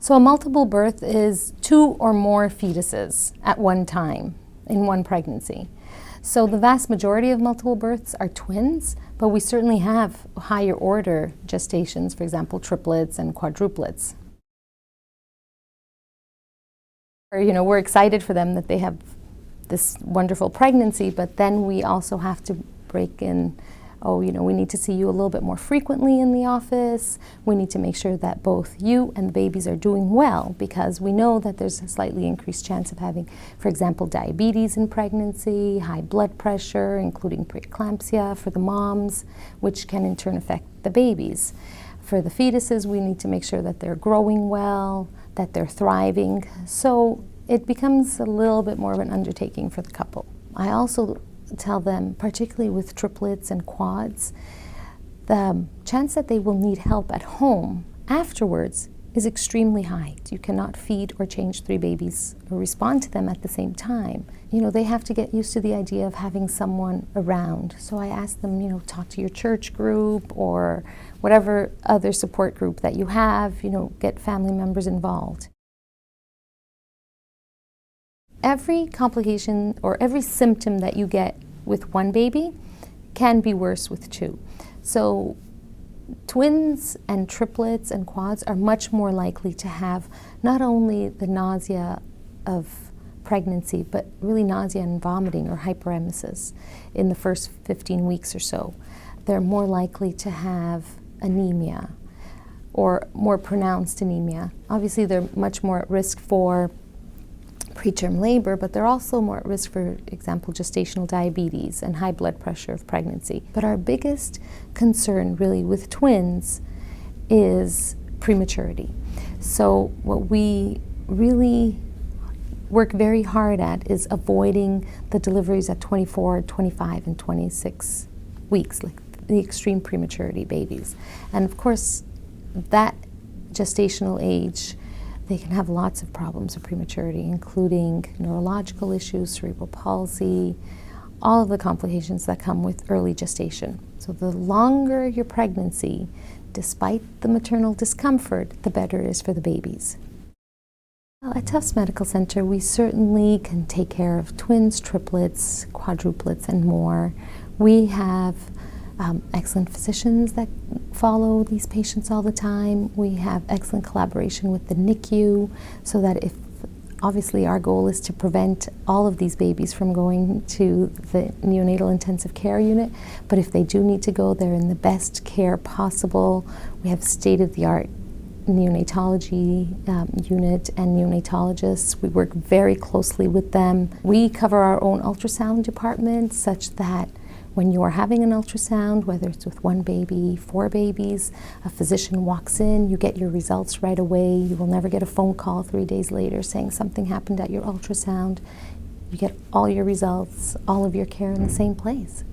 So a multiple birth is 2 or more fetuses at one time in one pregnancy. So the vast majority of multiple births are twins, but we certainly have higher order gestations, for example, triplets and quadruplets. We're excited for them that they have this wonderful pregnancy, but then we also have to break in, we need to see you a little bit more frequently in the office. We need to make sure that both you and the babies are doing well, because we know that there's a slightly increased chance of having, for example, diabetes in pregnancy, high blood pressure, including preeclampsia for the moms, which can in turn affect the babies. For the fetuses, we need to make sure that they're growing well, that they're thriving. So it becomes a little bit more of an undertaking for the couple. I also tell them, particularly with triplets and quads, the chance that they will need help at home afterwards is extremely high. You cannot feed or change 3 babies or respond to them at the same time. They have to get used to the idea of having someone around. So I ask them, talk to your church group or whatever other support group that you have, get family members involved. Every complication or every symptom that you get with one baby can be worse with 2. So twins and triplets and quads are much more likely to have not only the nausea of pregnancy, but really nausea and vomiting or hyperemesis in the first 15 weeks or so. They're more likely to have anemia or more pronounced anemia. Obviously, they're much more at risk for preterm labor, but they're also more at risk, for example, gestational diabetes and high blood pressure of pregnancy. But our biggest concern really with twins is prematurity. So what we really work very hard at is avoiding the deliveries at 24, 25, and 26 weeks, like the extreme prematurity babies. And of course, that gestational age, they can have lots of problems of prematurity, including neurological issues, cerebral palsy, all of the complications that come with early gestation. So the longer your pregnancy, despite the maternal discomfort, the better it is for the babies. Well, at Tufts Medical Center, we certainly can take care of twins, triplets, quadruplets, and more. We have excellent physicians that follow these patients all the time. We have excellent collaboration with the NICU, so that if, obviously our goal is to prevent all of these babies from going to the neonatal intensive care unit, but if they do need to go, they're in the best care possible. We have state-of-the-art neonatology unit and neonatologists. We work very closely with them. We cover our own ultrasound department, such that when you are having an ultrasound, whether it's with 1 baby, 4 babies, a physician walks in, you get your results right away. You will never get a phone call 3 days later saying something happened at your ultrasound. You get all your results, all of your care in the same place.